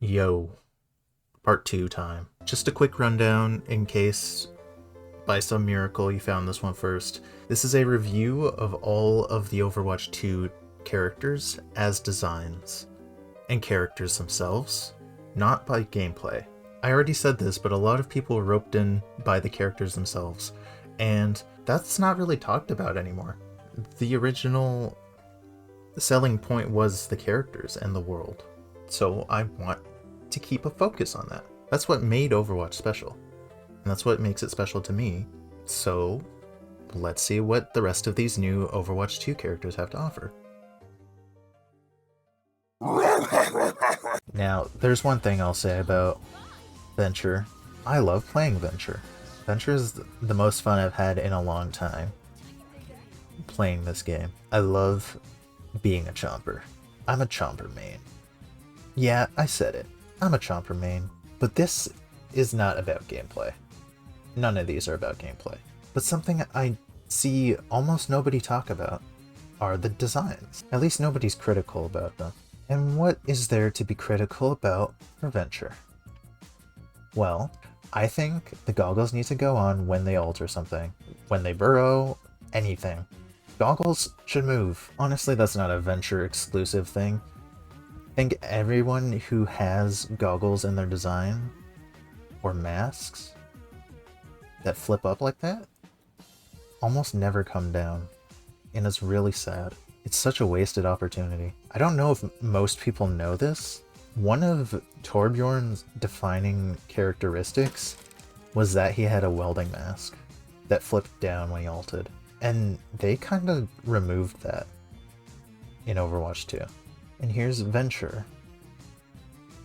Yo, part 2 time. Just a quick rundown in case by some miracle you found this one first. This is a review of all of the Overwatch 2 characters as designs, and characters themselves, not by gameplay. I already said this, but a lot of people are roped in by the characters themselves, and that's not really talked about anymore. The original selling point was the characters and the world, so I want to keep a focus on that. That's what made Overwatch special, and that's what makes it special to me. So let's see what the rest of these new Overwatch 2 characters have to offer. Now, there's one thing I'll say about Venture. I love playing Venture. Venture is the most fun I've had in a long time playing this game. I love being a chomper. I'm a chomper main. Yeah, I said it. I'm a chomper main. But this is not about gameplay. None of these are about gameplay. But something I see almost nobody talk about are the designs. At least nobody's critical about them. And what is there to be critical about for Venture? Well, I think the goggles need to go on when they ult or something. When they burrow, anything. Goggles should move. Honestly, that's not a Venture exclusive thing. I think everyone who has goggles in their design, or masks, that flip up like that, almost never come down. And it's really sad. It's such a wasted opportunity. I don't know if most people know this. One of Torbjorn's defining characteristics was that he had a welding mask that flipped down when he ulted. And they kind of removed that in Overwatch 2. And here's Venture,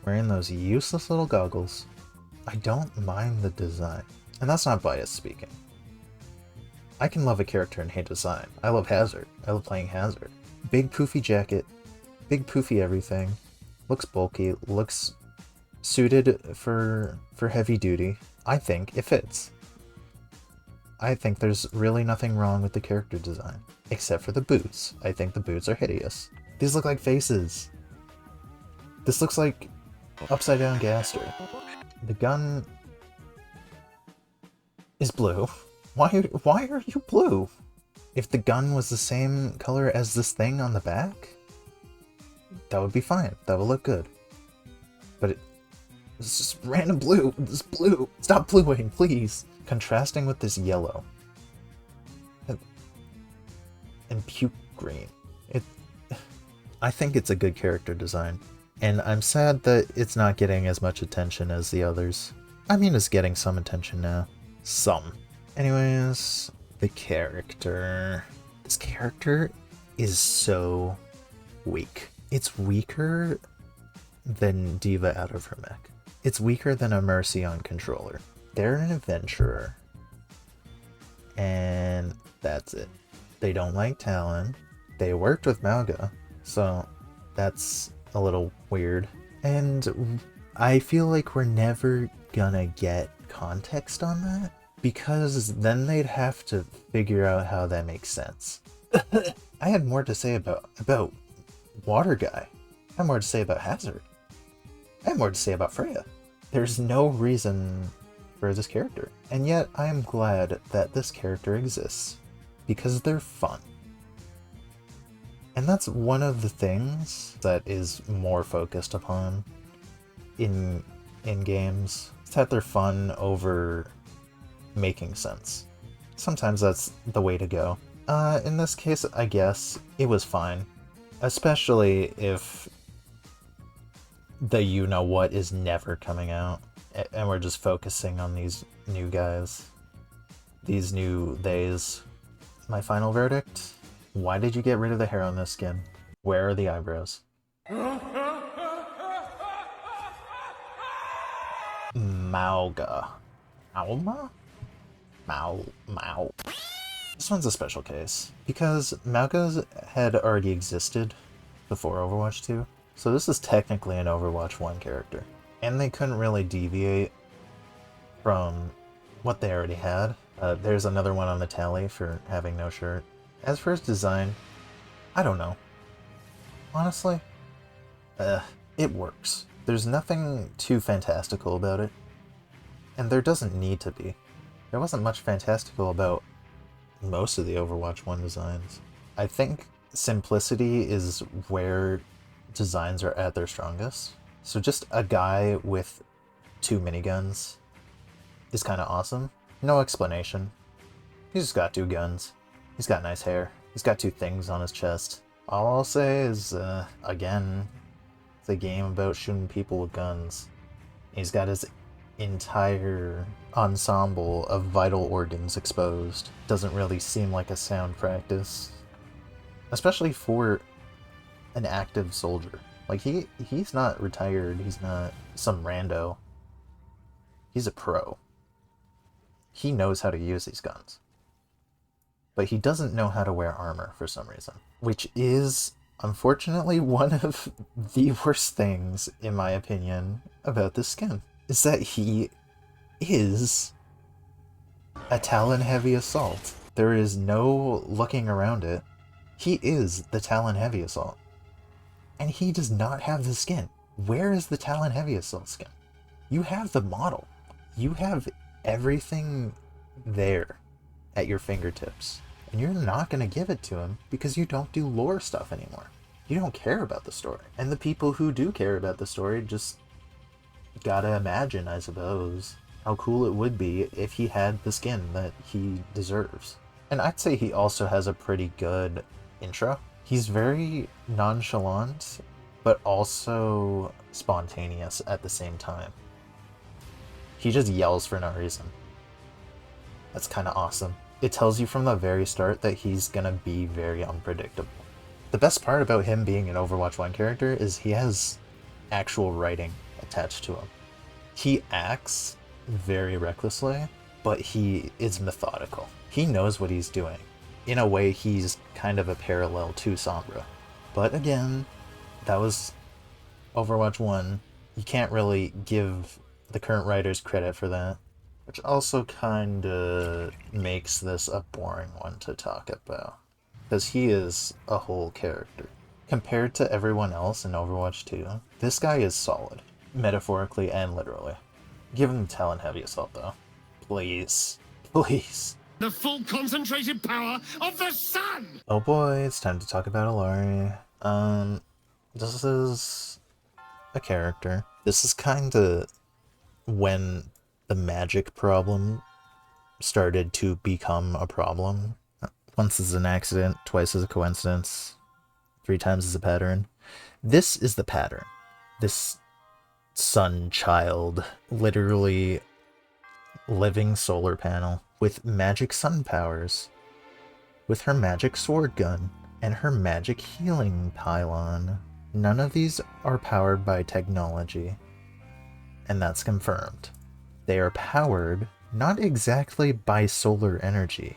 wearing those useless little goggles. I don't mind the design. And that's not bias speaking. I can love a character and hate design. I love Hazard. I love playing Hazard. Big poofy jacket, big poofy everything. Looks bulky, looks suited for heavy duty. I think it fits. I think there's really nothing wrong with the character design, except for the boots. I think the boots are hideous. These look like faces. This looks like upside down Gaster. The gun is blue. Why are you blue? If the gun was the same color as this thing on the back, that would be fine. That would look good. But it's just random blue. This blue. Stop bluing, please. Contrasting with this yellow. And puke green. I think it's a good character design. And I'm sad that it's not getting as much attention as the others. I mean, it's getting some attention now. Some. Anyways, the character. This character is so weak. It's weaker than D.Va out of her mech. It's weaker than a Mercy on controller. They're an adventurer. And that's it. They don't like Talon. They worked with Mauga, so that's a little weird. And I feel like we're never gonna get context on that, because then they'd have to figure out how that makes sense. I had more to say about Water Guy. I had more to say about Hazard. I had more to say about Freya. There's no reason for this character. And yet I am glad that this character exists, because they're fun. And that's one of the things that is more focused upon in games. It's that they're fun over making sense. Sometimes that's the way to go. In this case, I guess it was fine. Especially if the you-know-what is never coming out, and we're just focusing on these new guys. These new theys. My final verdict? Why did you get rid of the hair on this skin? Where are the eyebrows? Mauga. Alma? Mau. This one's a special case, because Mauga's had already existed before Overwatch 2, so this is technically an Overwatch 1 character. And they couldn't really deviate from what they already had. There's another one on the tally for having no shirt. As for his design, I don't know. Honestly, it works. There's nothing too fantastical about it, and there doesn't need to be. There wasn't much fantastical about most of the Overwatch 1 designs. I think simplicity is where designs are at their strongest. So just a guy with 2 miniguns is kind of awesome. No explanation. He's just got 2 guns. He's got nice hair. He's got 2 things on his chest. All I'll say is, again, it's a game about shooting people with guns. He's got his entire ensemble of vital organs exposed. Doesn't really seem like a sound practice. Especially for an active soldier. Like, he's not retired, he's not some rando. He's a pro. He knows how to use these guns. But he doesn't know how to wear armor for some reason. Which is, unfortunately, one of the worst things, in my opinion, about this skin. Is that he is a Talon-heavy assault. There is no looking around it. He is the Talon-heavy assault. And he does not have the skin. Where is the Talon-heavy assault skin? You have the model. You have everything there at your fingertips. And you're not going to give it to him because you don't do lore stuff anymore. You don't care about the story. And the people who do care about the story just gotta imagine, I suppose, how cool it would be if he had the skin that he deserves. And I'd say he also has a pretty good intro. He's very nonchalant, but also spontaneous at the same time. He just yells for no reason. That's kind of awesome. It tells you from the very start that he's gonna be very unpredictable. The best part about him being an Overwatch 1 character is he has actual writing attached to him. He acts very recklessly, but he is methodical. He knows what he's doing. In a way, he's kind of a parallel to Sombra. But again, that was Overwatch 1. You can't really give the current writers credit for that. Which also kinda makes this a boring one to talk about. Because he is a whole character. Compared to everyone else in Overwatch 2, this guy is solid. Metaphorically and literally. Give him the Talon-heavy assault though. Please. Please. The full concentrated power of the sun! Oh boy, it's time to talk about Illari. This is a character. This is kinda when the magic problem started to become a problem. Once is an accident, twice is a coincidence, 3 times is a pattern. This is the pattern. This sun child, literally living solar panel with magic sun powers, with her magic sword gun and her magic healing pylon. None of these are powered by technology, and that's confirmed. They are powered not exactly by solar energy,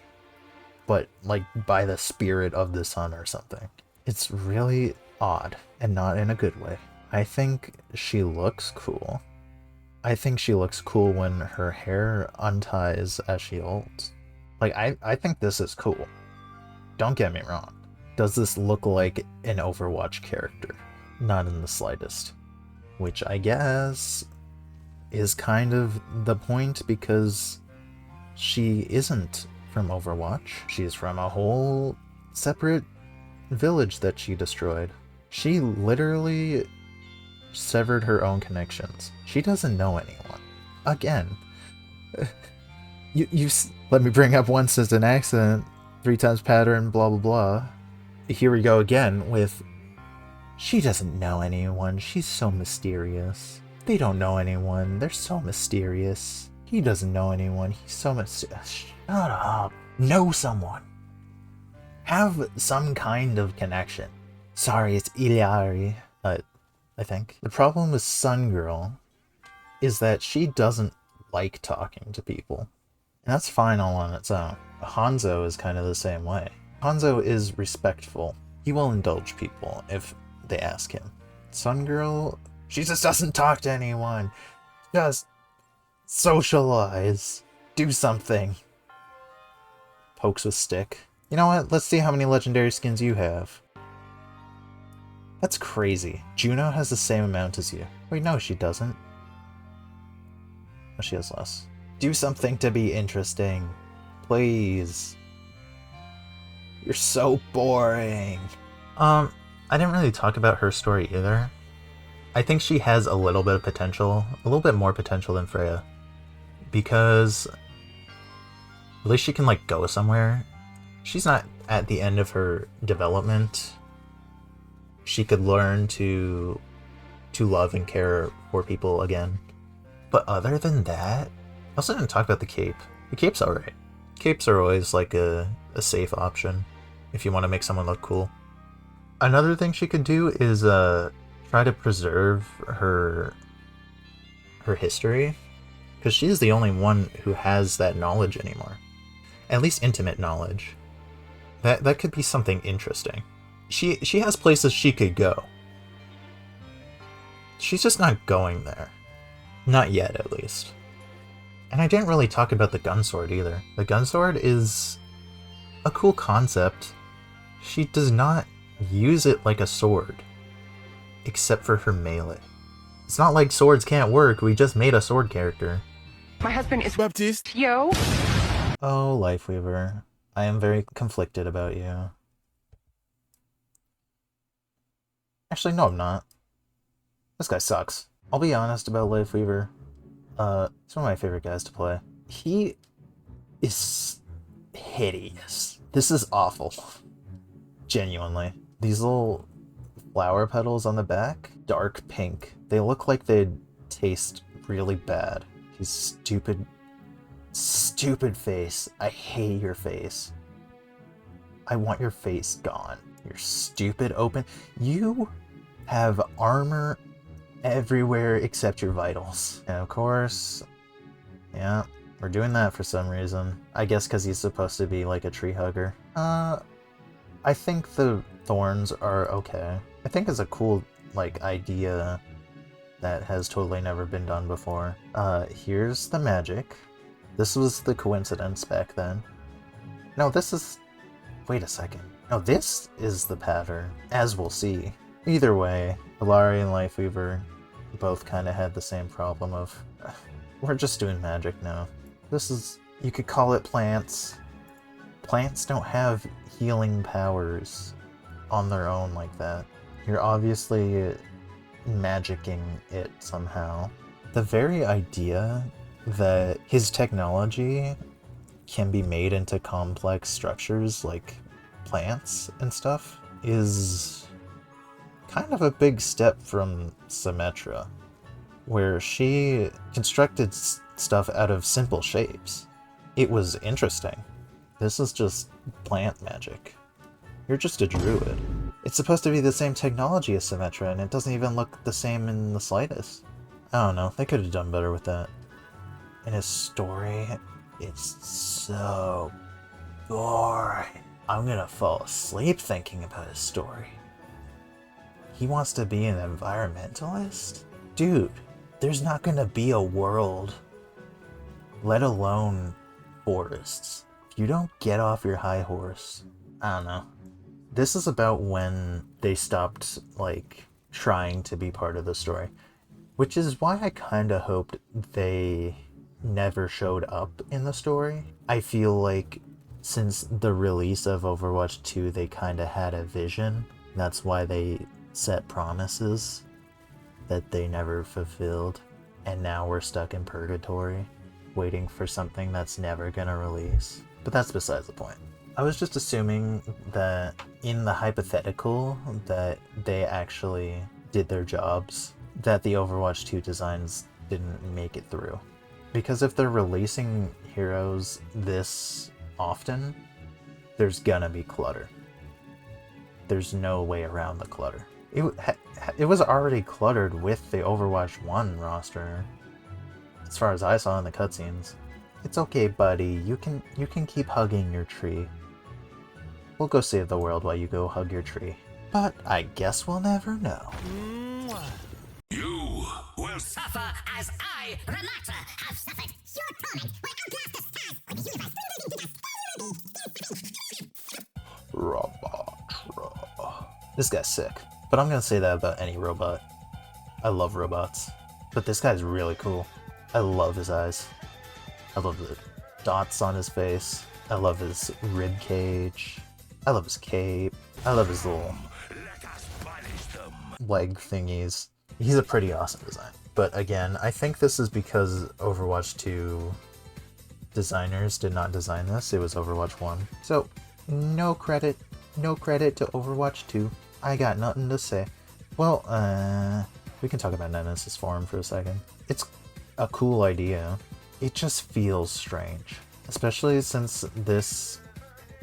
but like by the spirit of the sun or something. It's really odd, and not in a good way. I think she looks cool. I think she looks cool when her hair unties as she ults. Like, I think this is cool. Don't get me wrong. Does this look like an Overwatch character? Not in the slightest. Which I guess is kind of the point, because she isn't from Overwatch. She's from a whole separate village that she destroyed. She literally severed her own connections. She doesn't know anyone. Again, you let me bring up once as an accident, 3 times pattern, blah blah blah. Here we go again with, she doesn't know anyone. She's so mysterious. They don't know anyone. They're so mysterious. He doesn't know anyone. He's so mysterious. Shut up. Know someone. Have some kind of connection. Sorry, it's Illari, I think. The problem with Sun Girl is that she doesn't like talking to people. And that's fine all on its own. Hanzo is kind of the same way. Hanzo is respectful. He will indulge people if they ask him. Sun Girl, she just doesn't talk to anyone. Just socialize. Do something. Pokes with stick. You know what? Let's see how many legendary skins you have. That's crazy. Juno has the same amount as you. Wait, no, she doesn't. Oh, she has less. Do something to be interesting. Please. You're so boring. I didn't really talk about her story either. I think she has a little bit of potential, a little bit more potential than Freya. Because at least she can, like, go somewhere. She's not at the end of her development. She could learn to love and care for people again. But other than that, I also didn't talk about the cape. The cape's alright. Capes are always like a safe option if you want to make someone look cool. Another thing she could do is try to preserve her history, because she's the only one who has that knowledge anymore. At least intimate knowledge. That could be something interesting. She has places she could go. She's just not going there. Not yet, at least. And I didn't really talk about the gun sword either. The gun sword is a cool concept. She does not use it like a sword, except for her melee. It's not like swords can't work, we just made a sword character. My husband is Baptiste. Yo. Oh, Lifeweaver. I am very conflicted about you. Actually, no, I'm not. This guy sucks. I'll be honest about Lifeweaver. He's one of my favorite guys to play. He is hideous. This is awful. Genuinely. These little flower petals on the back, dark pink. They look like they'd taste really bad. His stupid face. I hate your face. I want your face gone. Your stupid open. You have armor everywhere except your vitals. And of course, yeah, we're doing that for some reason. I guess because he's supposed to be like a tree hugger. I think the thorns are okay. I think it's a cool, like, idea that has totally never been done before. Here's the magic. This was the coincidence back then. No, this is... Wait a second. No, this is the pattern, as we'll see. Either way, Illari and Lifeweaver both kind of had the same problem of... we're just doing magic now. This is... you could call it plants. Plants don't have healing powers on their own like that. You're obviously magicking it somehow. The very idea that his technology can be made into complex structures like plants and stuff is kind of a big step from Symmetra, where she constructed stuff out of simple shapes. It was interesting. This is just plant magic. You're just a druid. It's supposed to be the same technology as Symmetra, and it doesn't even look the same in the slightest. I don't know, they could have done better with that. And his story, it's so boring. I'm gonna fall asleep thinking about his story. He wants to be an environmentalist? Dude, there's not gonna be a world, let alone forests. If you don't get off your high horse, I don't know. This is about when they stopped, like, trying to be part of the story. Which is why I kinda hoped they never showed up in the story. I feel like since the release of Overwatch 2, they kinda had a vision. That's why they set promises that they never fulfilled. And now we're stuck in purgatory, waiting for something that's never gonna release. But that's besides the point. I was just assuming that in the hypothetical that they actually did their jobs, that the Overwatch 2 designs didn't make it through. Because if they're releasing heroes this often, there's gonna be clutter. There's no way around the clutter. It was already cluttered with the Overwatch 1 roster, as far as I saw in the cutscenes. It's okay, buddy. You can keep hugging your tree. We'll go save the world while you go hug your tree. But I guess we'll never know. You will suffer as I, Ramattra, have suffered. Your torment will outlast the stars of the universe. Ramattra. This guy's sick. But I'm gonna say that about any robot. I love robots. But this guy's really cool. I love his eyes. I love the dots on his face. I love his rib cage. I love his cape. I love his little leg thingies. He's a pretty awesome design. But again, I think this is because Overwatch 2 designers did not design this. It was Overwatch 1. So, no credit to Overwatch 2. I got nothing to say. Well, we can talk about Nemesis Forum for a second. It's a cool idea. It just feels strange. Especially since this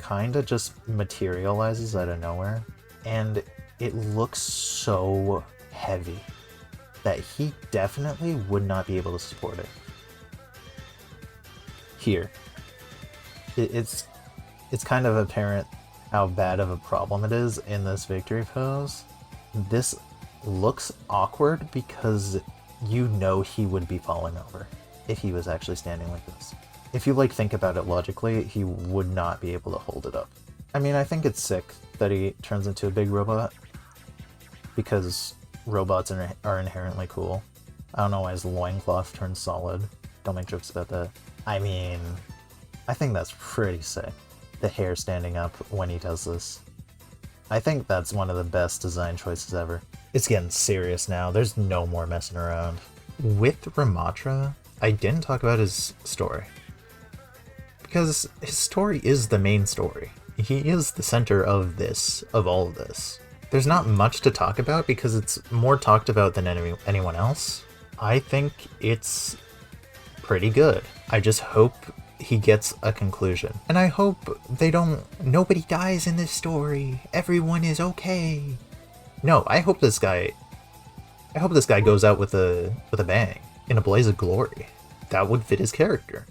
kinda just materializes out of nowhere. And it looks so heavy that he definitely would not be able to support it. Here. It's kind of apparent how bad of a problem it is in this victory pose. This looks awkward because you know he would be falling over if he was actually standing like this. If you think about it logically, he would not be able to hold it up. I mean, I think it's sick that he turns into a big robot because robots are inherently cool. I don't know why his loincloth turns solid. Don't make jokes about that. I mean, I think that's pretty sick. The hair standing up when he does this. I think that's one of the best design choices ever. It's getting serious now. There's no more messing around. With Ramattra, I didn't talk about his story. Because his story is the main story. He is the center of all of this. There's not much to talk about because it's more talked about than anyone else. I think it's pretty good. I just hope he gets a conclusion. And I hope nobody dies in this story. Everyone is okay. No, I hope this guy goes out with a bang, in a blaze of glory. That would fit his character.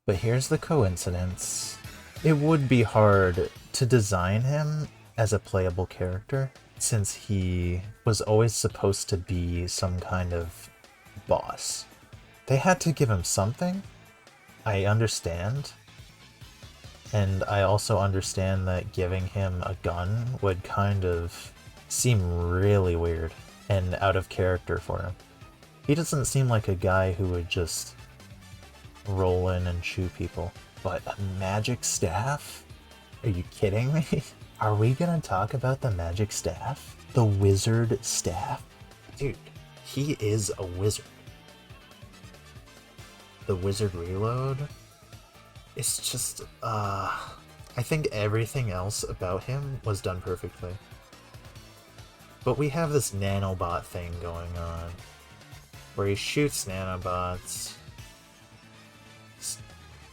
But here's the coincidence. It would be hard to design him as a playable character, since he was always supposed to be some kind of boss. They had to give him something. I understand. And I also understand that giving him a gun would kind of seem really weird and out of character for him. He doesn't seem like a guy who would just roll in and shoot people. But a magic staff? Are you kidding me? Are we gonna talk about the magic staff? The wizard staff? Dude, he is a wizard. The wizard reload? It's just, I think everything else about him was done perfectly. But we have this nanobot thing going on, where he shoots nanobots.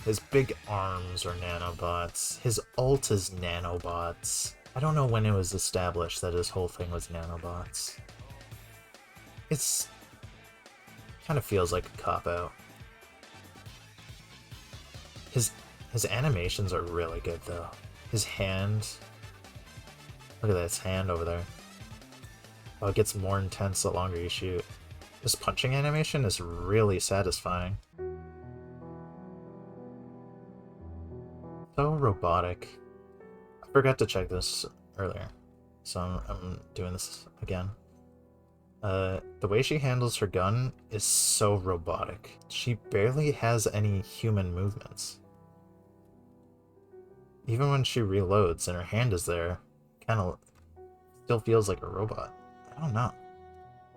His big arms are nanobots. His ult is nanobots. I don't know when it was established that his whole thing was nanobots. It's kind of feels like a cop-out. His animations are really good though. His hand, look at that, his hand over there. Oh, it gets more intense the longer you shoot. This punching animation is really satisfying. So robotic. I forgot to check this earlier, so I'm doing this again. The way she handles her gun is so robotic. She barely has any human movements. Even when she reloads and her hand is there, kinda still feels like a robot. I don't know.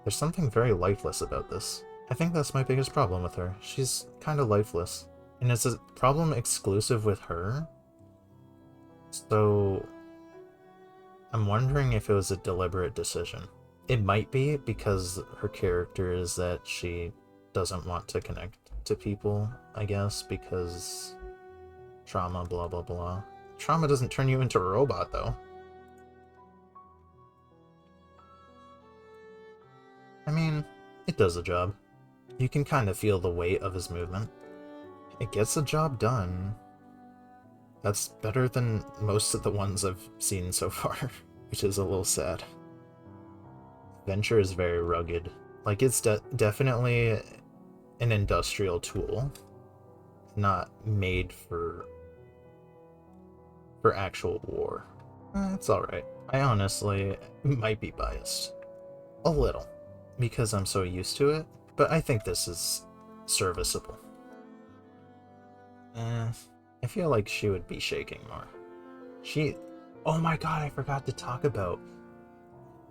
There's something very lifeless about this. I think that's my biggest problem with her. She's kinda lifeless. And it's a problem exclusive with her. So I'm wondering if it was a deliberate decision. It might be because her character is that she doesn't want to connect to people, I guess, because trauma, blah blah blah. Trauma doesn't turn you into a robot, though. I mean, it does the job. You can kind of feel the weight of his movement. It gets the job done. That's better than most of the ones I've seen so far, which is a little sad. Venture is very rugged. Like, it's definitely an industrial tool, not made for actual war. It's alright. I honestly might be biased. A little. Because I'm so used to it. But I think this is serviceable. I feel like she would be shaking more. Oh my god, I forgot to talk about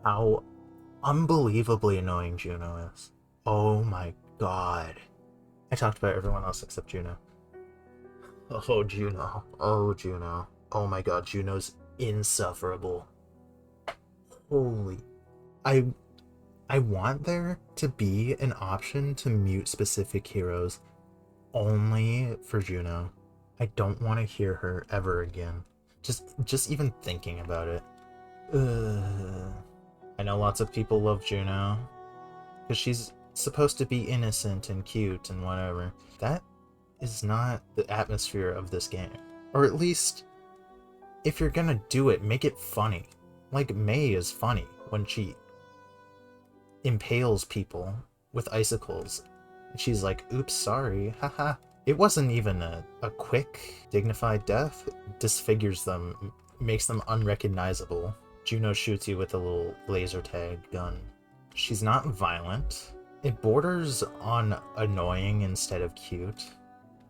how unbelievably annoying Juno is. Oh my god. I talked about everyone else except Juno. Oh, Juno. Oh, Juno. Oh my god, Juno's insufferable. Holy. I want there to be an option to mute specific heroes only for Juno. I don't want to hear her ever again. Just even thinking about it. Ugh. I know lots of people love Juno because she's supposed to be innocent and cute and whatever. That is not the atmosphere of this game. Or at least, if you're gonna do it, make it funny. Like, Mei is funny when she impales people with icicles. She's like, oops, sorry, haha. It wasn't even a quick, dignified death. It disfigures them, makes them unrecognizable. Juno shoots you with a little laser tag gun. She's not violent. It borders on annoying instead of cute,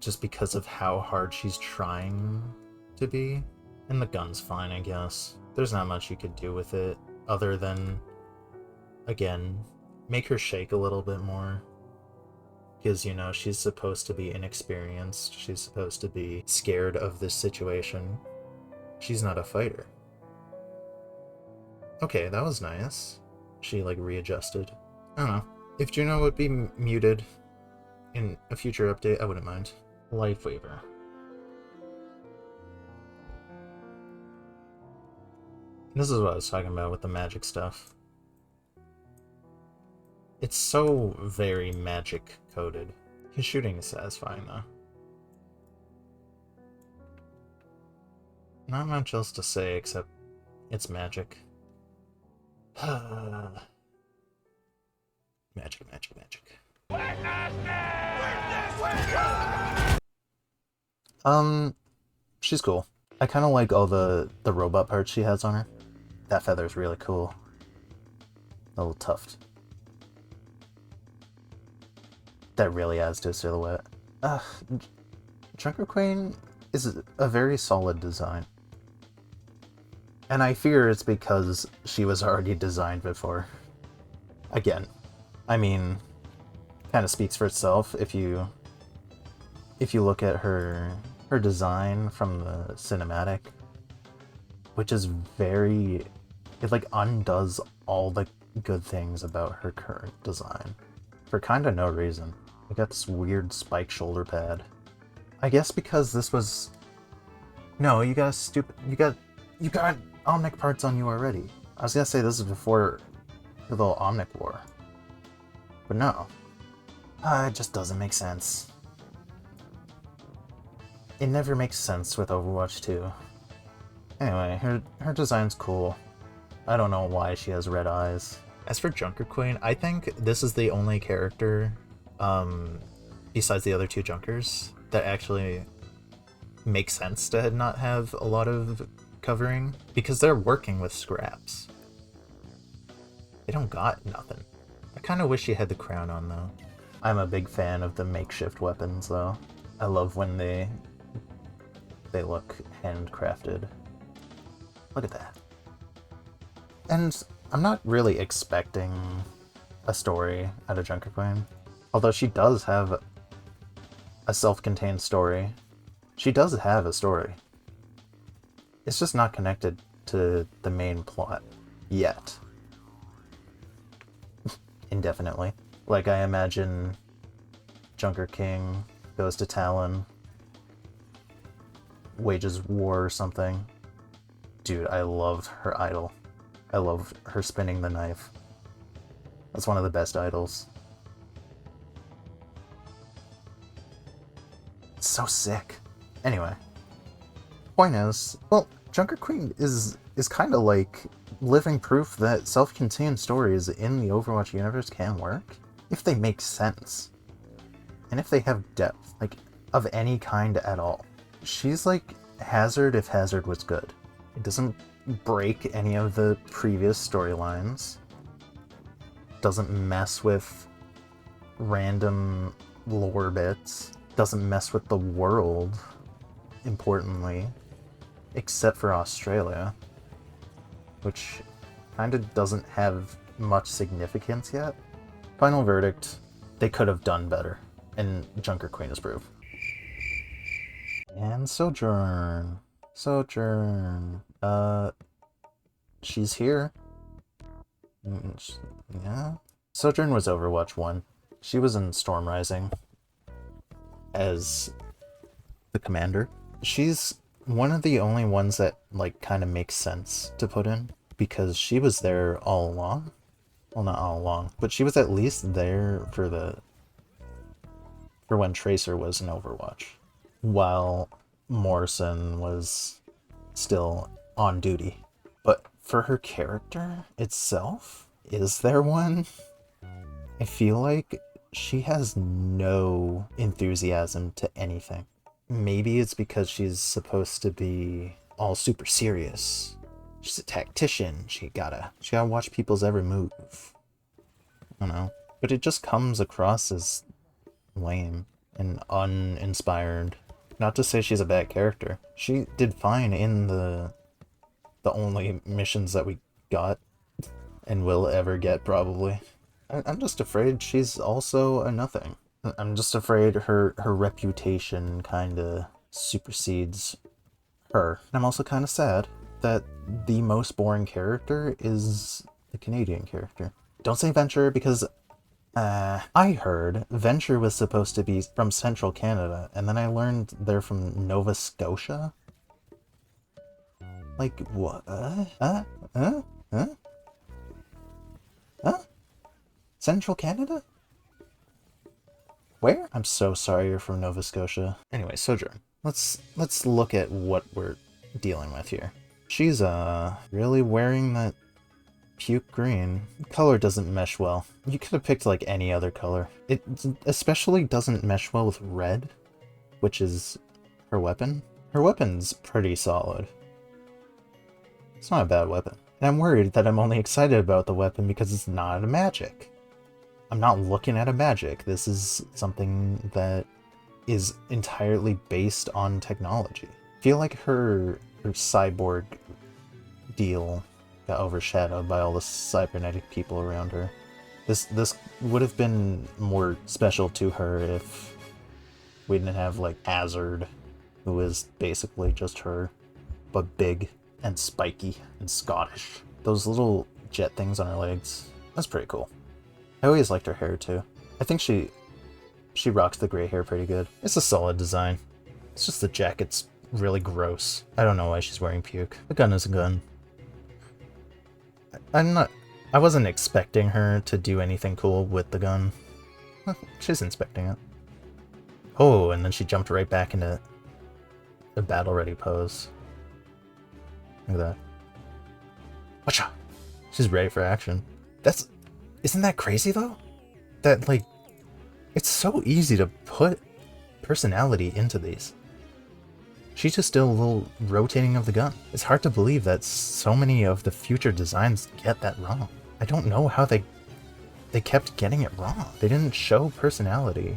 just because of how hard she's trying to be. And the gun's fine, I guess. There's not much you could do with it, other than, again, make her shake a little bit more. Because, you know, she's supposed to be inexperienced. She's supposed to be scared of this situation. She's not a fighter. Okay, that was nice. She, like, readjusted. I don't know. If Juno would be muted in a future update, I wouldn't mind. Lifeweaver. This is what I was talking about with the magic stuff. It's so very magic coded. His shooting is satisfying though. Not much else to say except it's magic. Magic, magic, magic. She's cool. I kind of like all the robot parts she has on her. That feather's really cool. A little tuft. That really adds to a silhouette. Junker Queen is a very solid design. And I fear it's because she was already designed before. Again, I mean, kind of speaks for itself if you look at her design from the cinematic, which is it like undoes all the good things about her current design for kind of no reason. We got this weird spike shoulder pad. I guess because this was... No, you got Omnic parts on you already. I was gonna say this is before the little Omnic war. But no. It just doesn't make sense. It never makes sense with Overwatch 2. Anyway, her design's cool. I don't know why she has red eyes. As for Junker Queen, I think this is the only character, besides the other two Junkers, that actually makes sense to not have a lot of covering, because they're working with scraps. They don't got nothing. I kind of wish she had the crown on, though. I'm a big fan of the makeshift weapons, though. I love when they look handcrafted. Look at that. And I'm not really expecting a story out of Junker Queen. Although she does have a self-contained story. She does have a story. It's just not connected to the main plot. Yet. Indefinitely. Like, I imagine Junker King goes to Talon, wages war or something. Dude, I loved her idol. I love her spinning the knife. That's one of the best idols. It's so sick. Anyway. Point is, well, Junker Queen is kind of like living proof that self-contained stories in the Overwatch universe can work if they make sense. And if they have depth, like, of any kind at all. She's like Hazard if Hazard was good. It doesn't break any of the previous storylines. Doesn't mess with random lore bits. Doesn't mess with the world, importantly. Except for Australia. Which kind of doesn't have much significance yet. Final verdict, they could have done better. And Junker Queen is proof. And Sojourn. Sojourn. She's here. Yeah. Sojourn was Overwatch 1. She was in Storm Rising as the commander. She's one of the only ones that, like, kind of makes sense to put in, because she was there all along. Well, not all along, but she was at least there for when Tracer was in Overwatch, while Morrison was still on duty. But for her character itself, is there one? I feel like she has no enthusiasm to anything. Maybe it's because she's supposed to be all super serious. She's a tactician. She gotta watch people's every move. I don't know. But it just comes across as lame and uninspired. Not to say she's a bad character. She did fine in the only missions that we got and will ever get, probably. I'm just afraid she's also a nothing. I'm just afraid her reputation kinda supersedes her. I'm also kinda sad that the most boring character is the Canadian character. Don't say Venture, because I heard Venture was supposed to be from Central Canada, and then I learned they're from Nova Scotia? Like, what? Central Canada? Where? I'm so sorry you're from Nova Scotia. Anyway, Sojourn. Let's look at what we're dealing with here. She's really wearing that puke green. Color doesn't mesh well. You could have picked like any other color. It especially doesn't mesh well with red, which is her weapon. Her weapon's pretty solid. It's not a bad weapon. And I'm worried that I'm only excited about the weapon because it's not a magic. I'm not looking at a magic. This is something that is entirely based on technology. I feel like her cyborg deal got overshadowed by all the cybernetic people around her. This would have been more special to her if we didn't have, like, Hazard, who is basically just her, but big and spiky and Scottish. Those little jet things on her legs, that's pretty cool. I always liked her hair too. I think she rocks the gray hair pretty good. It's a solid design. It's just the jacket's really gross. I don't know why she's wearing puke. The gun is a gun. I wasn't expecting her to do anything cool with the gun. She's inspecting it. Oh, and then she jumped right back into a battle-ready pose. Look at that. Watcha! She's ready for action. Isn't that crazy though? That, like, it's so easy to put personality into these. She just did a little rotating of the gun. It's hard to believe that so many of the future designs get that wrong. I don't know how they kept getting it wrong. They didn't show personality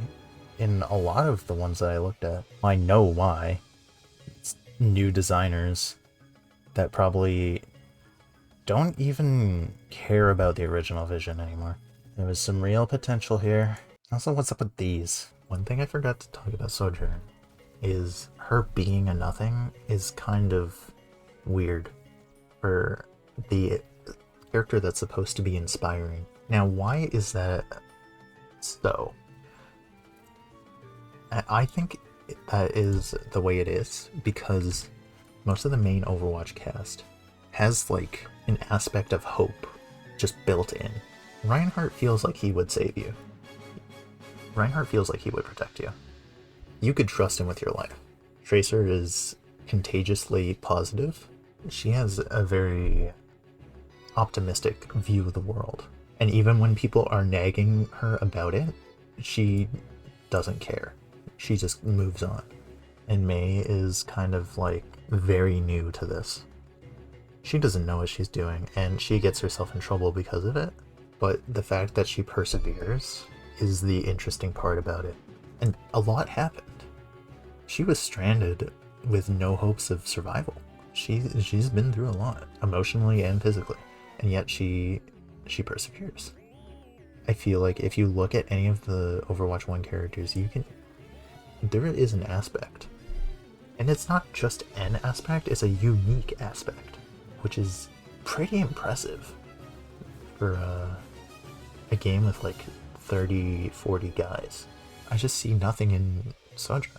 in a lot of the ones that I looked at. I know why. It's new designers that probably don't even care about the original vision anymore. There was some real potential here. Also, what's up with these? One thing I forgot to talk about Sojourn is her being a nothing is kind of weird for the character that's supposed to be inspiring. Now, why is that so? I think that is the way it is because most of the main Overwatch cast has, like, an aspect of hope just built in. Reinhardt feels like he would save you. Reinhardt feels like he would protect you. You could trust him with your life. Tracer is contagiously positive. She has a very optimistic view of the world. And even when people are nagging her about it, she doesn't care. She just moves on. And Mei is kind of, like, very new to this. She doesn't know what she's doing, and she gets herself in trouble because of it. But the fact that she perseveres is the interesting part about it. And a lot happened. She was stranded with no hopes of survival. She's been through a lot, emotionally and physically, and yet she perseveres. I feel like if you look at any of the Overwatch 1 characters, there is an aspect. And it's not just an aspect, it's a unique aspect, which is pretty impressive for a game with like 30, 40 guys. I just see nothing in Sojourn.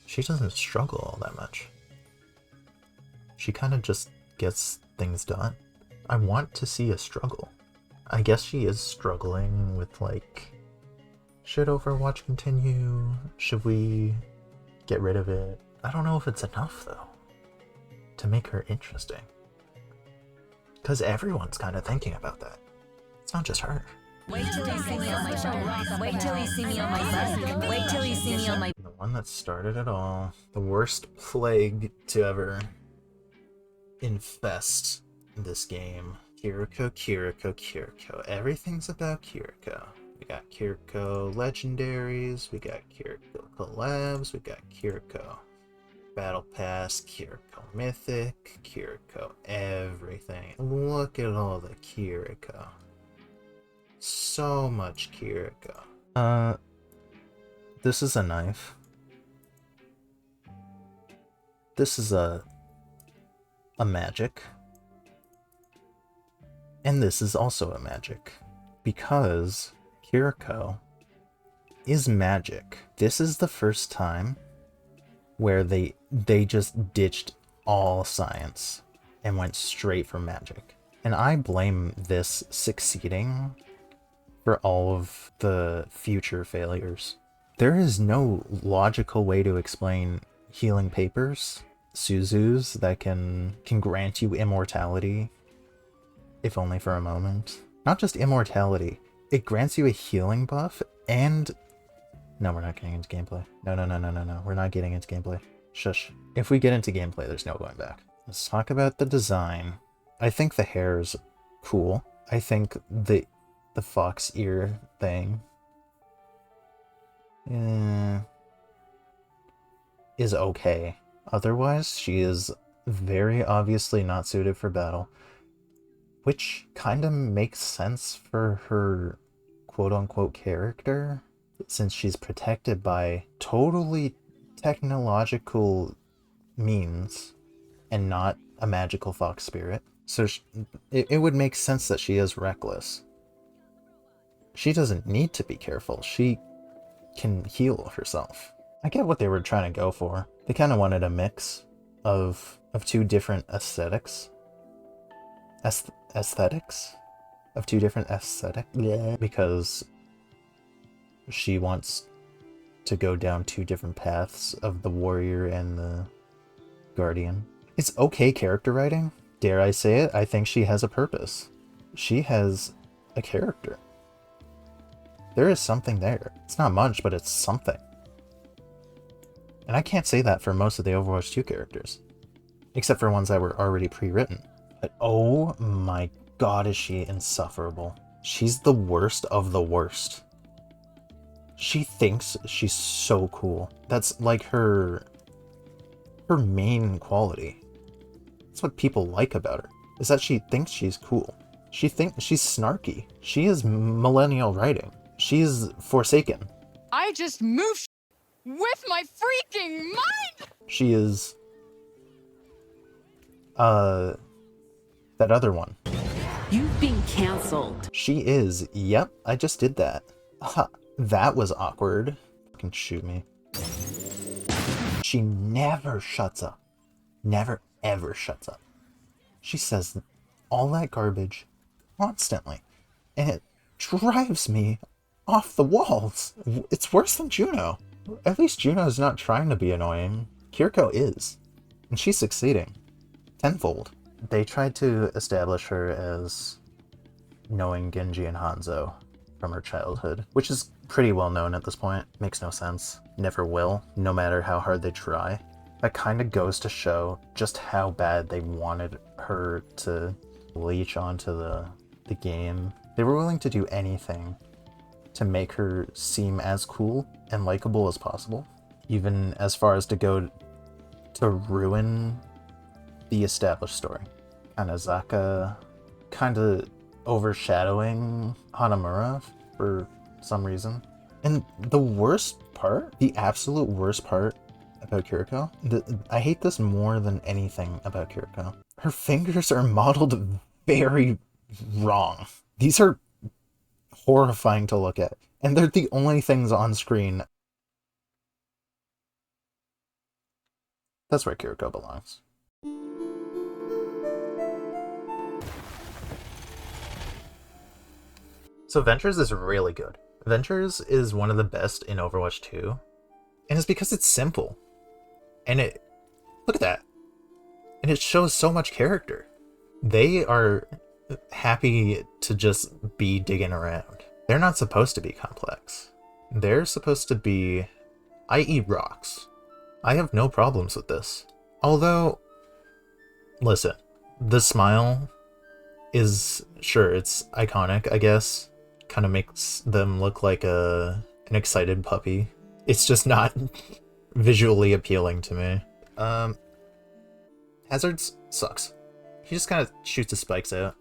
She doesn't struggle all that much. She kind of just gets things done. I want to see a struggle. I guess she is struggling with like, should Overwatch continue? Should we get rid of it? I don't know if it's enough though to make her interesting. Because everyone's kind of thinking about that. It's not just her. Wait till you see me on my show. Wait till you see me on my bus. Wait till you see me on my... The one that started it all. The worst plague to ever infest this game. Kiriko, Kiriko, Kiriko. Everything's about Kiriko. We got Kiriko Legendaries, we got Kiriko Collabs, we got Kiriko Battle Pass, Kiriko Mythic, Kiriko everything. Look at all the Kiriko. So much Kiriko. This is a knife. This is a magic. And this is also a magic. Because Kiriko is magic. This is the first time where they just ditched all science and went straight for magic. And I blame this succeeding for all of the future failures. There is no logical way to explain healing papers, Suzus that can grant you immortality, if only for a moment. Not just immortality, it grants you a healing buff and... No, we're not getting into gameplay. No, we're not getting into gameplay. Shush. If we get into gameplay, there's no going back. Let's talk about the design. I think the hair is cool. I think the fox ear thing is okay. Otherwise, she is very obviously not suited for battle, which kind of makes sense for her quote-unquote character, since she's protected by totally technological means and not a magical fox spirit. So it would make sense that she is reckless. She doesn't need to be careful. She can heal herself. I get what they were trying to go for. They kind of wanted a mix of two different aesthetics. Aesthetics? Of two different aesthetics? Yeah. Because she wants to go down two different paths of the warrior and the guardian. It's okay character writing. Dare I say it? I think she has a purpose. She has a character. There is something there. It's not much, but it's something. And I can't say that for most of the Overwatch 2 characters. Except for ones that were already pre-written. But oh my god, is she insufferable. She's the worst of the worst. She thinks she's so cool. That's like her main quality. That's what people like about her, is that she thinks she's cool. She thinks she's snarky. She is millennial writing. She's Forsaken. I just moved with my freaking mind! She is that other one. You've been cancelled. She is, yep, I just did that. Aha, that was awkward. Fucking shoot me. She never shuts up. Never ever shuts up. She says all that garbage constantly. And it drives me off the walls. It's worse than Juno. At least Juno's not trying to be annoying. Kiriko is. And she's succeeding. Tenfold. They tried to establish her as knowing Genji and Hanzo from her childhood, which is pretty well known at this point. Makes no sense. Never will, no matter how hard they try. That kind of goes to show just how bad they wanted her to leech onto the game. They were willing to do anything to make her seem as cool and likable as possible, even as far as to go to ruin the established story. Kanazaka kind of overshadowing Hanamura for some reason. And the worst part, the absolute worst part about Kiriko, I hate this more than anything about Kiriko. Her fingers are modeled very wrong. These are horrifying to look at, and they're the only things on screen. That's where Kiriko belongs. So Ventures is really good. Ventures is one of the best in Overwatch 2, and it's because it's simple. And look at that. And it shows so much character. They are happy to just be digging around. They're not supposed to be complex. They're supposed to be, I eat rocks. I have no problems with this. Although, listen, the smile is, sure, it's iconic, I guess. Kind of makes them look like an excited puppy. It's just not visually appealing to me. Hazards sucks. He just kind of shoots his spikes out.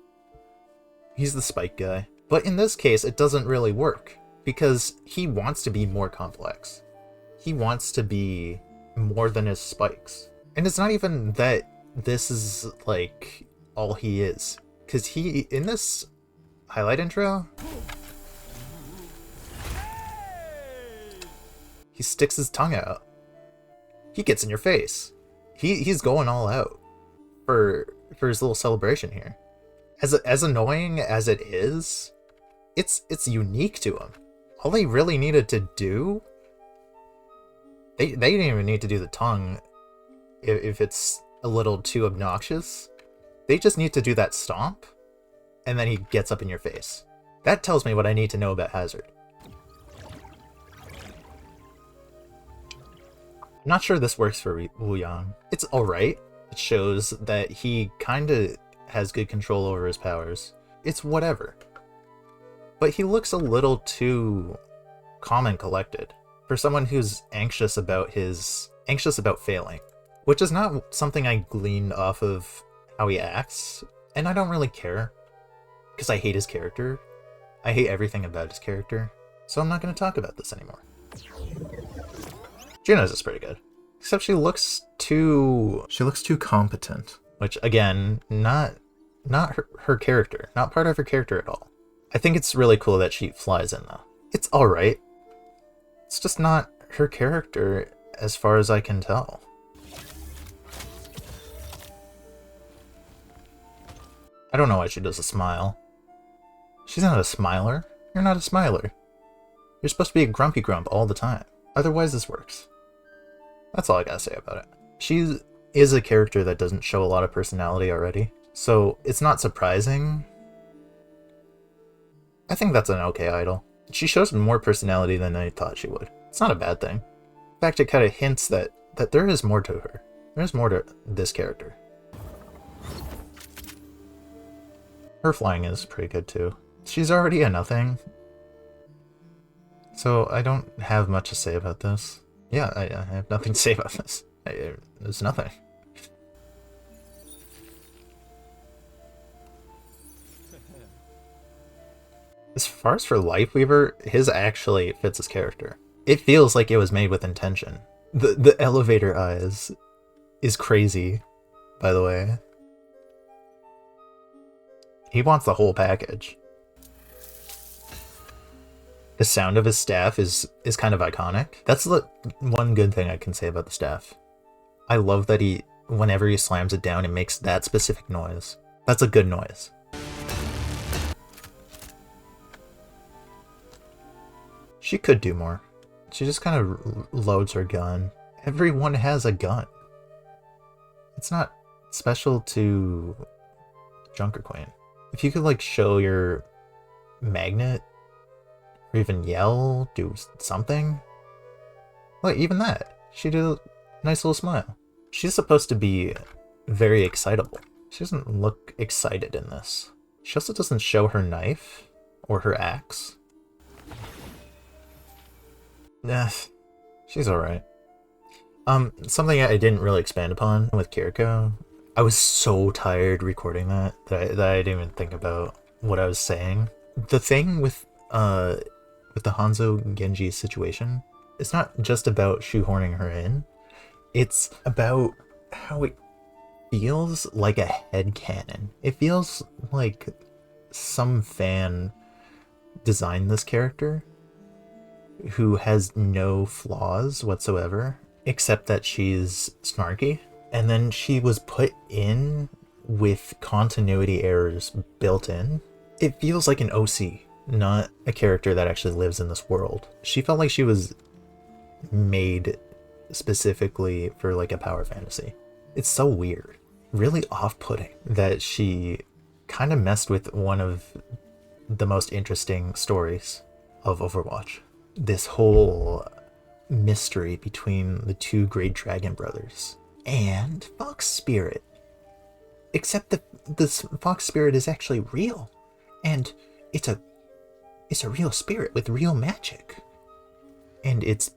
He's the spike guy. But in this case, it doesn't really work, because he wants to be more complex. He wants to be more than his spikes. And it's not even that this is, like, all he is. Because he, in this highlight intro, he sticks his tongue out. He gets in your face. He's going all out for his little celebration here. As annoying as it is, it's unique to him. All they really needed to do, they didn't even need to do the tongue if it's a little too obnoxious. They just need to do that stomp, and then he gets up in your face. That tells me what I need to know about Hazard. I'm not sure this works for Wu Yang. It's alright. It shows that he kinda has good control over his powers. It's whatever. But he looks a little too calm and collected for someone who's anxious about failing, which is not something I gleaned off of how he acts, and I don't really care, because I hate his character. I hate everything about his character, so I'm not going to talk about this anymore. Juno's is pretty good, except she looks too competent, which again, not her character, not part of her character at all. I think it's really cool that she flies in though. It's alright. It's just not her character as far as I can tell. I don't know why she does a smile. She's not a smiler. You're not a smiler. You're supposed to be a grumpy grump all the time. Otherwise this works. That's all I gotta say about it. She is a character that doesn't show a lot of personality already, so it's not surprising. I think that's an okay idol. She shows more personality than I thought she would. It's not a bad thing. In fact, it kind of hints that there is more to her. There's more to this character. Her flying is pretty good too. She's already a nothing, so I don't have much to say about this. Yeah, I have nothing to say about this. There's nothing. As far as for Lifeweaver, his actually fits his character. It feels like it was made with intention. The elevator eyes is crazy, by the way. He wants the whole package. The sound of his staff is kind of iconic. That's the one good thing I can say about the staff. I love that whenever he slams it down, it makes that specific noise. That's a good noise. She could do more. She just kind of loads her gun. Everyone has a gun. It's not special to Junker Queen. If you could like show your magnet, or even yell, do something. Like even that. She did a nice little smile. She's supposed to be very excitable. She doesn't look excited in this. She also doesn't show her knife or her axe. Nah, she's alright. Something I didn't really expand upon with Kiriko. I was so tired recording that I didn't even think about what I was saying. The thing with the Hanzo Genji situation, it's not just about shoehorning her in. It's about how it feels like a headcanon. It feels like some fan designed this character who has no flaws whatsoever, except that she's snarky. And then she was put in with continuity errors built in. It feels like an OC, not a character that actually lives in this world. She felt like she was made specifically for like a power fantasy. It's so weird. Really off-putting that she kind of messed with one of the most interesting stories of Overwatch. This whole mystery between the two great dragon brothers and Fox Spirit. Except that this Fox Spirit is actually real. And it's a real spirit with real magic. And it's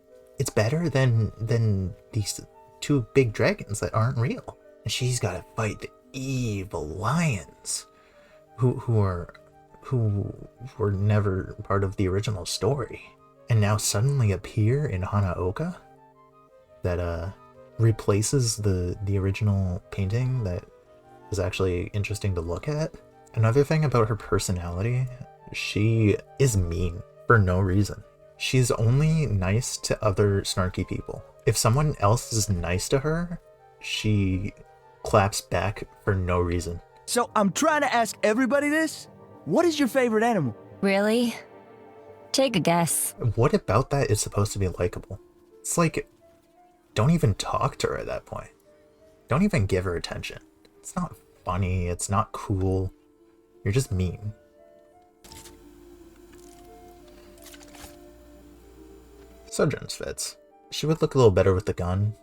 better than these two big dragons that aren't real. And she's got to fight the evil lions who were never part of the original story and now suddenly appear in Hanaoka that replaces the original painting that is actually interesting to look at. Another thing about her personality, she is mean for no reason. She's only nice to other snarky people. If someone else is nice to her, she claps back for no reason. So I'm trying to ask everybody this. What is your favorite animal? Really? Take a guess. What about that is supposed to be likable? It's like, don't even talk to her at that point. Don't even give her attention. It's not funny, it's not cool. You're just mean. Sojourn's fits. She would look a little better with the gun.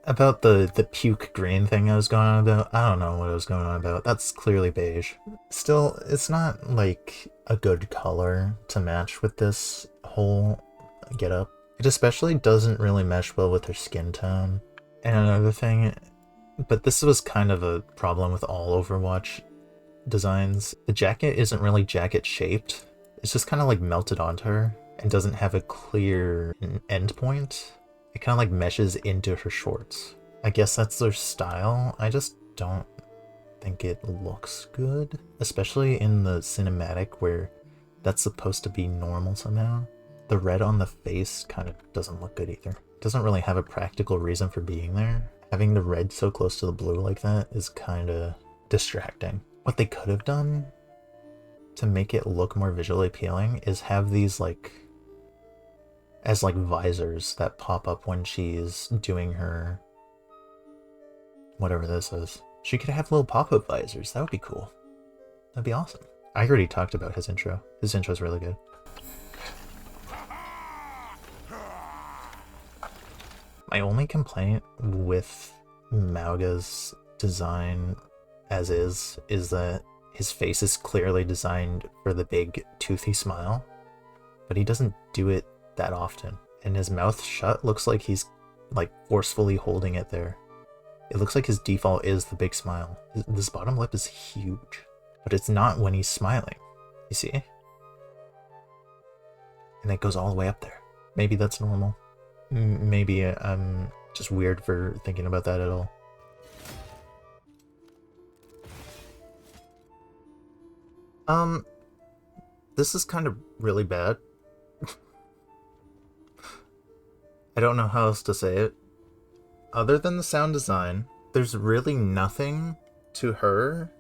About the puke green thing I was going on about, I don't know what I was going on about. That's clearly beige. Still, it's not like a good color to match with this whole getup. It especially doesn't really mesh well with her skin tone. And another thing, but this was kind of a problem with all Overwatch designs. The jacket isn't really jacket shaped. It's just kind of like melted onto her and doesn't have a clear end point. It kind of like meshes into her shorts. I guess that's their style. I just don't think it looks good, especially in the cinematic where that's supposed to be normal somehow. The red on the face kind of doesn't look good either. It doesn't really have a practical reason for being there. Having the red so close to the blue like that is kind of distracting. What they could have done to make it look more visually appealing is have these as visors that pop up when she's doing her whatever this is. She could have little pop-up visors. That would be cool. That'd be awesome. I already talked about his intro. His intro's really good. My only complaint with Mauga's design as is that his face is clearly designed for the big toothy smile, but he doesn't do it that often. And his mouth shut looks like he's forcefully holding it there. It looks like his default is the big smile. This bottom lip is huge, but it's not when he's smiling. You see? And it goes all the way up there. Maybe that's normal. Maybe I'm just weird for thinking about that at all. This is kind of really bad. I don't know how else to say it. Other than the sound design, there's really nothing to her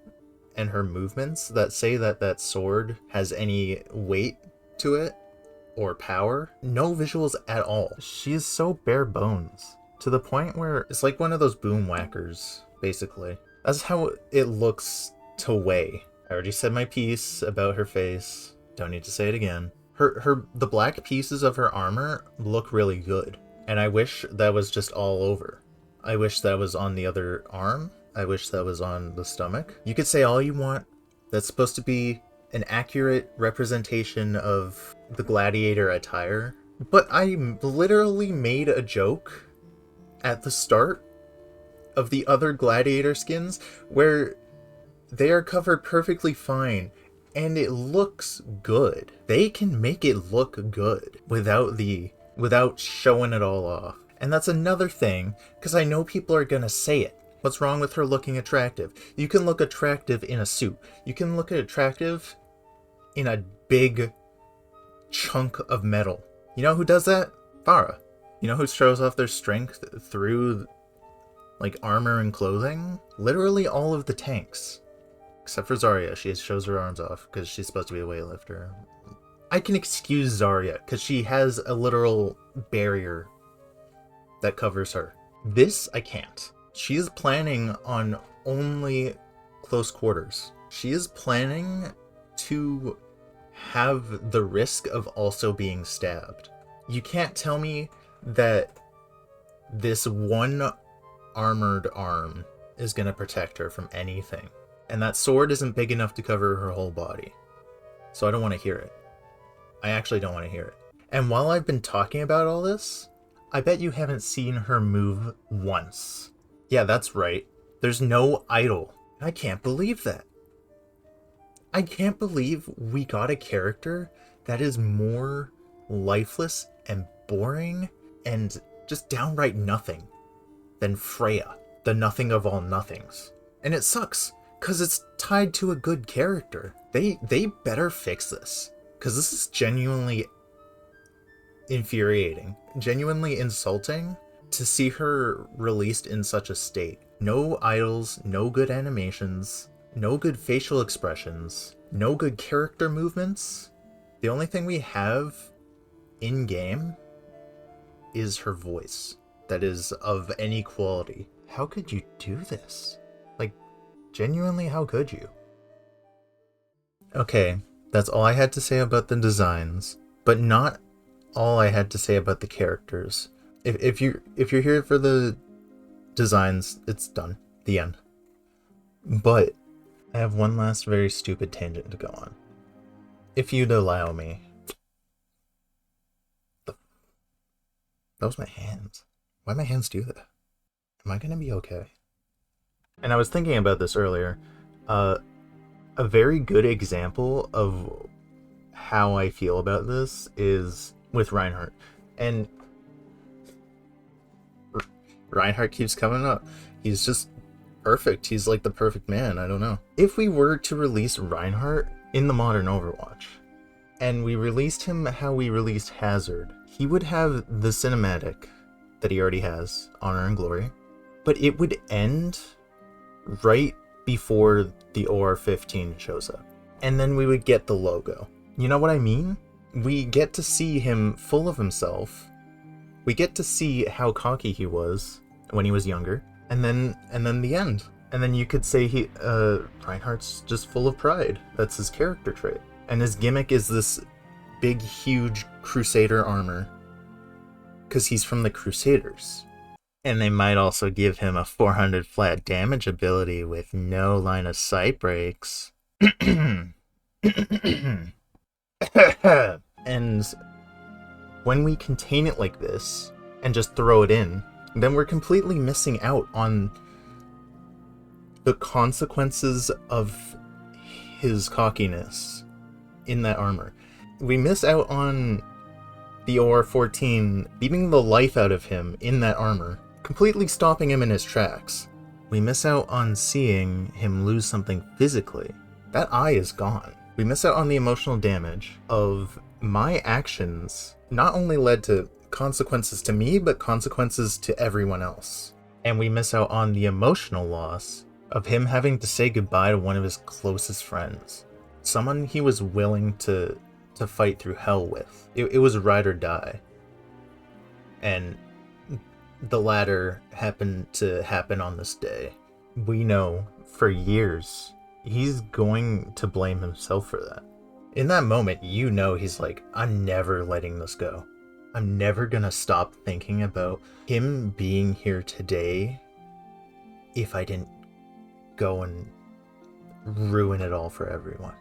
and her movements that say that that sword has any weight to it or power. No visuals at all. She's so bare bones to the point where it's like one of those boom whackers, basically. That's how it looks to Wei. I already said my piece about her face. Don't need to say it again. The black pieces of her armor look really good. And I wish that was just all over. I wish that was on the other arm. I wish that was on the stomach. You could say all you want. That's supposed to be an accurate representation of the gladiator attire. But I literally made a joke at the start of the other gladiator skins where they are covered perfectly fine and it looks good. They can make it look good without showing it all off. And that's another thing, because I know people are gonna say it. What's wrong with her looking attractive? You can look attractive in a suit. You can look attractive in a big chunk of metal. You know who does that? Pharah. You know who shows off their strength through like armor and clothing? Literally all of the tanks. Except for Zarya, she shows her arms off because she's supposed to be a weightlifter. I can excuse Zarya because she has a literal barrier that covers her. This, I can't. She is planning on only close quarters. She is planning to have the risk of also being stabbed. You can't tell me that this one armored arm is going to protect her from anything. And that sword isn't big enough to cover her whole body. So I don't want to hear it. I actually don't want to hear it. And while I've been talking about all this, I bet you haven't seen her move once. Yeah, that's right. There's no idol. I can't believe that. I can't believe we got a character that is more lifeless and boring and just downright nothing than Freya, the nothing of all nothings. And it sucks, because it's tied to a good character. They better fix this, because this is genuinely infuriating, genuinely insulting to see her released in such a state. No idols, no good animations, no good facial expressions, no good character movements. The only thing we have in-game is her voice that is of any quality. How could you do this? Like, genuinely, how could you? Okay, that's all I had to say about the designs, but not all I had to say about the characters. If you're here for the designs, it's done. The end. But I have one last very stupid tangent to go on. If you'd allow me. That was my hands. Why'd my hands do that? Am I gonna be okay? And I was thinking about this earlier. A very good example of how I feel about this is with Reinhardt. And Reinhardt keeps coming up. He's just perfect. He's like the perfect man. I don't know. If we were to release Reinhardt in the modern Overwatch, and we released him how we released Hazard, he would have the cinematic that he already has, Honor and Glory, but it would end right before the OR-15 shows up. And then we would get the logo. You know what I mean? We get to see him full of himself. We get to see how cocky he was when he was younger. And then the end. And then you could say Reinhardt's just full of pride. That's his character trait. And his gimmick is this big, huge Crusader armor. Because he's from the Crusaders. And they might also give him a 400 flat damage ability with no line of sight breaks. And when we contain it like this, and just throw it in, then we're completely missing out on the consequences of his cockiness in that armor. We miss out on the OR-14 beating the life out of him in that armor, completely stopping him in his tracks. We miss out on seeing him lose something physically. That eye is gone. We miss out on the emotional damage of my actions not only led to consequences to me, but consequences to everyone else. And we miss out on the emotional loss of him having to say goodbye to one of his closest friends. Someone he was willing to fight through hell with. It was ride or die. And the latter happened to happen on this day. We know for years he's going to blame himself for that. In that moment, you know he's like, I'm never letting this go. I'm never gonna stop thinking about him being here today if I didn't go and ruin it all for everyone.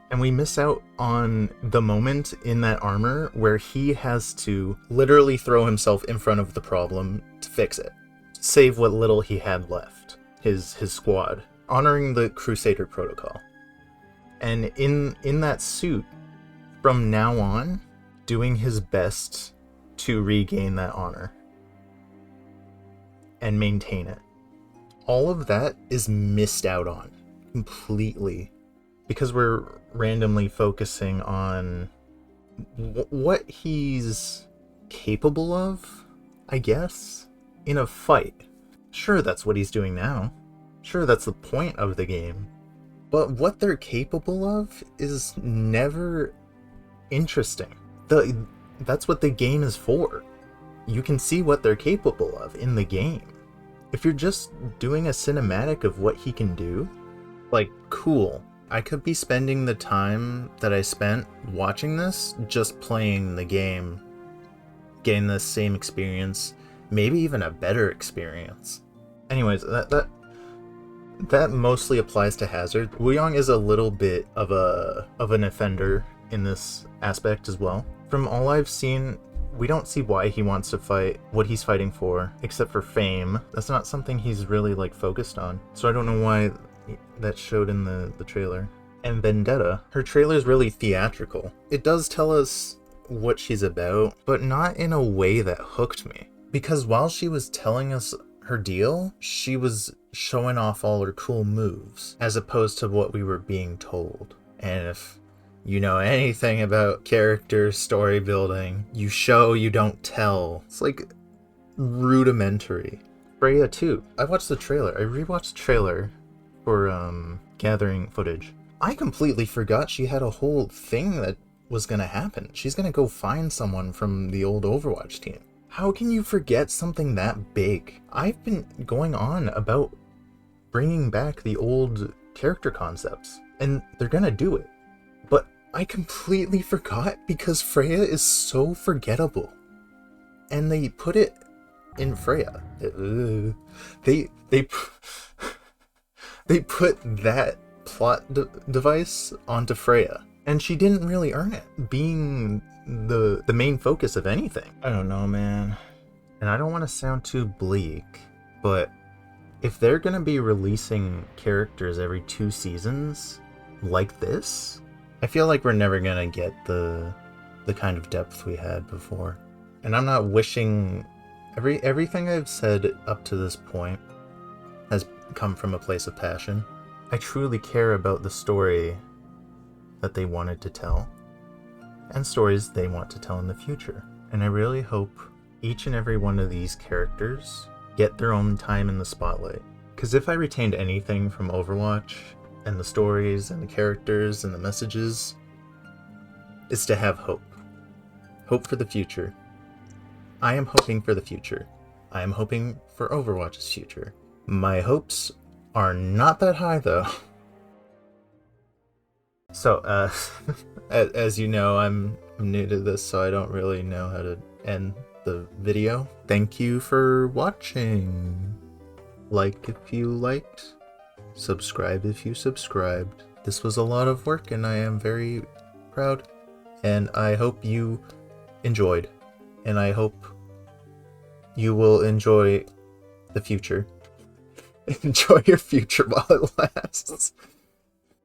And we miss out on the moment in that armor where he has to literally throw himself in front of the problem to fix it. Save what little he had left. His squad. Honoring the Crusader protocol. And in that suit, from now on, doing his best to regain that honor. And maintain it. All of that is missed out on. Completely. Because we're randomly focusing on what he's capable of, I guess, in a fight. Sure, that's what he's doing now. Sure, that's the point of the game. But what they're capable of is never interesting. That's what the game is for. You can see what they're capable of in the game. If you're just doing a cinematic of what he can do, like, cool. I could be spending the time that I spent watching this just playing the game, getting the same experience, maybe even a better experience. Anyways, that mostly applies to Hazard. Wuyong is a little bit of an offender in this aspect as well. From all I've seen, we don't see why he wants to fight, what he's fighting for, except for fame. That's not something he's really like focused on. So I don't know why that showed in the trailer. And Vendetta, her trailer is really theatrical. It does tell us what she's about, but not in a way that hooked me. Because while she was telling us her deal, she was showing off all her cool moves, as opposed to what we were being told. And if you know anything about character story building, you show, you don't tell. It's like rudimentary. Freya too. I watched the trailer. I rewatched the trailer for gathering footage. I completely forgot she had a whole thing that was gonna happen. She's gonna go find someone from the old Overwatch team. How can you forget something that big? I've been going on about bringing back the old character concepts, and they're gonna do it. But I completely forgot because Freya is so forgettable. And they put it in Freya. They put that plot device onto Freya, and she didn't really earn it, being the main focus of anything. I don't know, man. And I don't want to sound too bleak, but if they're gonna be releasing characters every 2 seasons like this, I feel like we're never gonna get the kind of depth we had before. And I'm not wishing... Everything I've said up to this point has come from a place of passion. I truly care about the story that they wanted to tell, and stories they want to tell in the future. And I really hope each and every one of these characters get their own time in the spotlight. Because if I retained anything from Overwatch, and the stories, and the characters, and the messages, it's to have hope. Hope for the future. I am hoping for the future. I am hoping for Overwatch's future. My hopes are not that high, though. So, as you know, I'm new to this, so I don't really know how to end the video. Thank you for watching. Like if you liked. Subscribe if you subscribed. This was a lot of work, and I am very proud. And I hope you enjoyed. And I hope you will enjoy the future. Enjoy your future while it lasts.